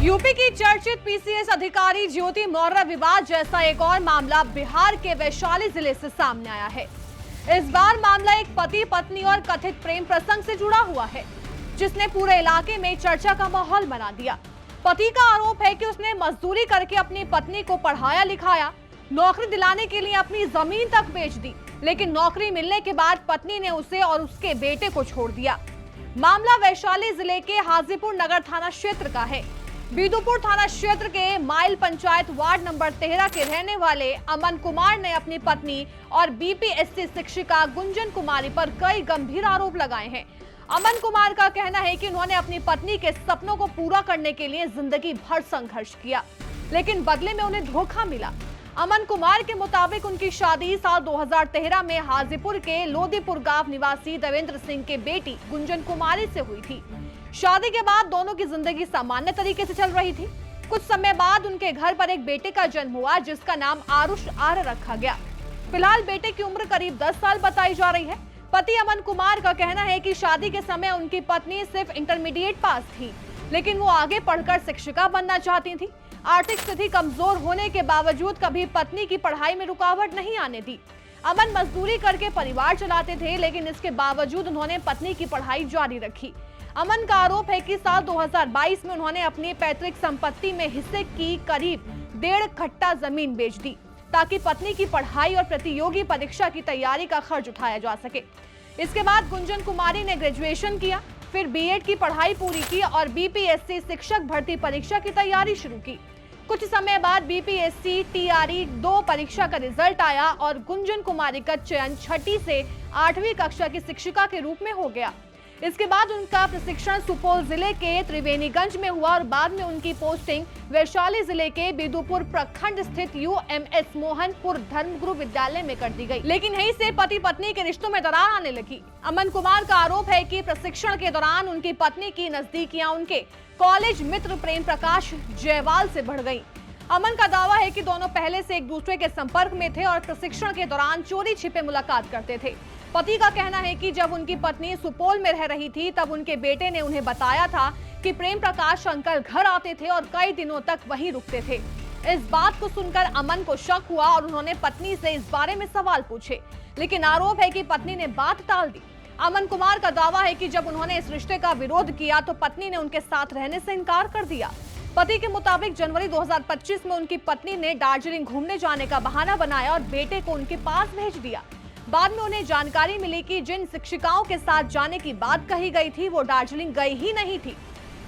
UP की चर्चित PCS अधिकारी ज्योति मौर्य विवाद जैसा एक और मामला बिहार के वैशाली जिले से सामने आया है। इस बार मामला एक पति पत्नी और कथित प्रेम प्रसंग से जुड़ा हुआ है, जिसने पूरे इलाके में चर्चा का माहौल बना दिया। पति का आरोप है कि उसने मजदूरी करके अपनी पत्नी को पढ़ाया लिखाया, नौकरी दिलाने के लिए अपनी जमीन तक बेच दी, लेकिन नौकरी मिलने के बाद पत्नी ने उसे और उसके बेटे को छोड़ दिया। मामला वैशाली जिले के हाजीपुर नगर थाना क्षेत्र का है। बिदुपुर थाना क्षेत्र के माइल पंचायत वार्ड नंबर 13 के रहने वाले अमन कुमार ने अपनी पत्नी और बीपीएससी शिक्षिका गुंजन कुमारी पर कई गंभीर आरोप लगाए हैं। अमन कुमार का कहना है कि उन्होंने अपनी पत्नी के सपनों को पूरा करने के लिए जिंदगी भर संघर्ष किया, लेकिन बदले में उन्हें धोखा मिला। अमन कुमार के मुताबिक उनकी शादी साल 2013 में हाजीपुर के लोदीपुर गांव निवासी देवेंद्र सिंह के बेटी गुंजन कुमारी से हुई थी। शादी के बाद दोनों की जिंदगी सामान्य तरीके से चल रही थी। कुछ समय बाद उनके घर पर एक बेटे का जन्म हुआ, जिसका नाम आरुष आर्य रखा गया। फिलहाल बेटे की उम्र करीब 10 साल बताई जा रही है। पति अमन कुमार का कहना है कि शादी के समय उनकी पत्नी सिर्फ इंटरमीडिएट पास थी, लेकिन वो आगे पढ़कर शिक्षिका बनना चाहती थी। आर्थिक स्थिति कमजोर होने के बावजूद कभी पत्नी की पढ़ाई में रुकावट नहीं आने दी। अमन मजदूरी करके परिवार चलाते थे, लेकिन इसके बावजूद उन्होंने पत्नी की पढ़ाई जारी रखी। अमन का आरोप है कि साल 2022 में उन्होंने अपनी पैतृक संपत्ति में हिस्से की करीब 1.5 कट्ठा जमीन बेच दी, ताकि पत्नी की पढ़ाई और प्रतियोगी परीक्षा की तैयारी का खर्च उठाया जा सके। इसके बाद गुंजन कुमारी ने ग्रेजुएशन किया, फिर बीएड की पढ़ाई पूरी की और बीपीएससी शिक्षक भर्ती परीक्षा की तैयारी शुरू की। कुछ समय बाद बीपीएससी टीआरई 2 परीक्षा का रिजल्ट आया और गुंजन कुमारी का चयन 6ठी से 8वीं कक्षा की शिक्षिका के रूप में हो गया। इसके बाद उनका प्रशिक्षण सुपौल जिले के त्रिवेणीगंज में हुआ और बाद में उनकी पोस्टिंग वैशाली जिले के बिदुपुर प्रखंड स्थित यूएमएस मोहनपुर धर्मगुरु विद्यालय में कर दी गई। लेकिन यहीं से पति पत्नी के रिश्तों में दरार आने लगी। अमन कुमार का आरोप है कि प्रशिक्षण के दौरान उनकी पत्नी की नजदीकियां उनके कॉलेज मित्र प्रेम प्रकाश जयवाल से बढ़ गई। अमन का दावा है कि दोनों पहले से एक दूसरे के संपर्क में थे और प्रशिक्षण के दौरान चोरी छिपे मुलाकात करते थे। पति का कहना है कि जब उनकी पत्नी सुपौल में रह रही थी, तब उनके बेटे ने उन्हें बताया था कि प्रेम प्रकाश अंकल घर आते थे और कई दिनों तक वहीं रुकते थे। इस बात को सुनकर अमन को शक हुआ और उन्होंने पत्नी से इस बारे में सवाल पूछे, लेकिन आरोप है कि पत्नी ने बात टाल दी। अमन कुमार का दावा है कि जब उन्होंने इस रिश्ते का विरोध किया तो पत्नी ने उनके साथ रहने से इनकार कर दिया। पति के मुताबिक जनवरी 2025 में उनकी पत्नी ने दार्जिलिंग घूमने जाने का बहाना बनाया और बेटे को उनके पास भेज दिया। बाद में उन्हें जानकारी मिली कि जिन शिक्षिकाओं के साथ जाने की बात कही गई थी, वो दार्जिलिंग गई ही नहीं थी।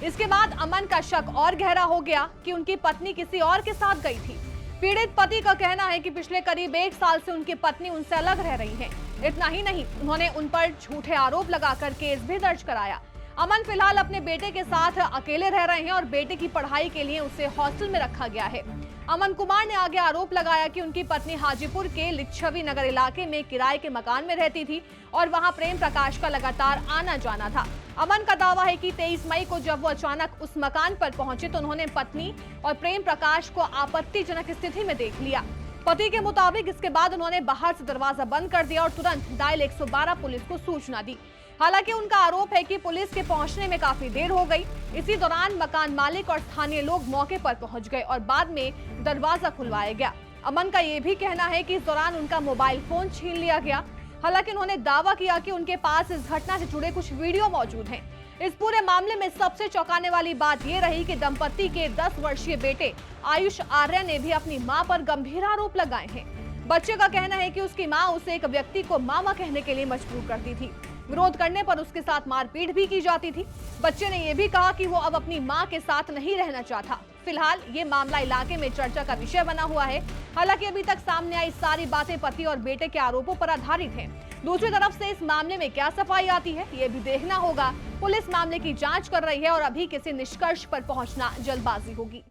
इसके बाद अमन का शक और गहरा हो गया कि उनकी पत्नी किसी और के साथ गई थी। पीड़ित पति का कहना है कि पिछले करीब 1 साल से उनकी पत्नी उनसे अलग रह रही है। इतना ही नहीं, उन्होंने उन पर झूठे आरोप लगाकर केस भी दर्ज कराया। अमन फिलहाल अपने बेटे के साथ अकेले रह रहे हैं और बेटे की पढ़ाई के लिए उसे हॉस्टल में रखा गया है। अमन कुमार ने आगे आरोप लगाया कि उनकी पत्नी हाजीपुर के लिच्छवी नगर इलाके में किराए के मकान में रहती थी और वहां प्रेम प्रकाश का लगातार आना जाना था। अमन का दावा है कि 23 मई को जब वो अचानक उस मकान पर पहुंचे तो उन्होंने पत्नी और प्रेम प्रकाश को आपत्तिजनक स्थिति में देख लिया। पति के मुताबिक इसके बाद उन्होंने बाहर से दरवाजा बंद कर दिया और तुरंत डायल 112 पुलिस को सूचना दी। हालांकि उनका आरोप है कि पुलिस के पहुंचने में काफी देर हो गई। इसी दौरान मकान मालिक और स्थानीय लोग मौके पर पहुंच गए और बाद में दरवाजा खुलवाया गया। अमन का ये भी कहना है कि इस दौरान उनका मोबाइल फोन छीन लिया गया। हालांकि उन्होंने दावा किया कि उनके पास इस घटना से जुड़े कुछ वीडियो मौजूद हैं। इस पूरे मामले में सबसे चौंकाने वाली बात ये रही कि दंपति के 10 वर्षीय बेटे आयुष आर्य ने भी अपनी मां पर गंभीर आरोप लगाए हैं। बच्चे का कहना है कि उसकी मां उसे एक व्यक्ति को मामा कहने के लिए मजबूर करती थी। विरोध करने पर उसके साथ मारपीट भी की जाती थी। बच्चे ने यह भी कहा कि वो अब अपनी मां के साथ नहीं रहना चाहता। फिलहाल ये मामला इलाके में चर्चा का विषय बना हुआ है। हालांकि अभी तक सामने आई सारी बातें पति और बेटे के आरोपों पर आधारित हैं। दूसरी तरफ से इस मामले में क्या सफाई आती है, ये भी देखना होगा। पुलिस मामले की जांच कर रही है और अभी किसी निष्कर्ष पर पहुंचना जल्दबाजी होगी।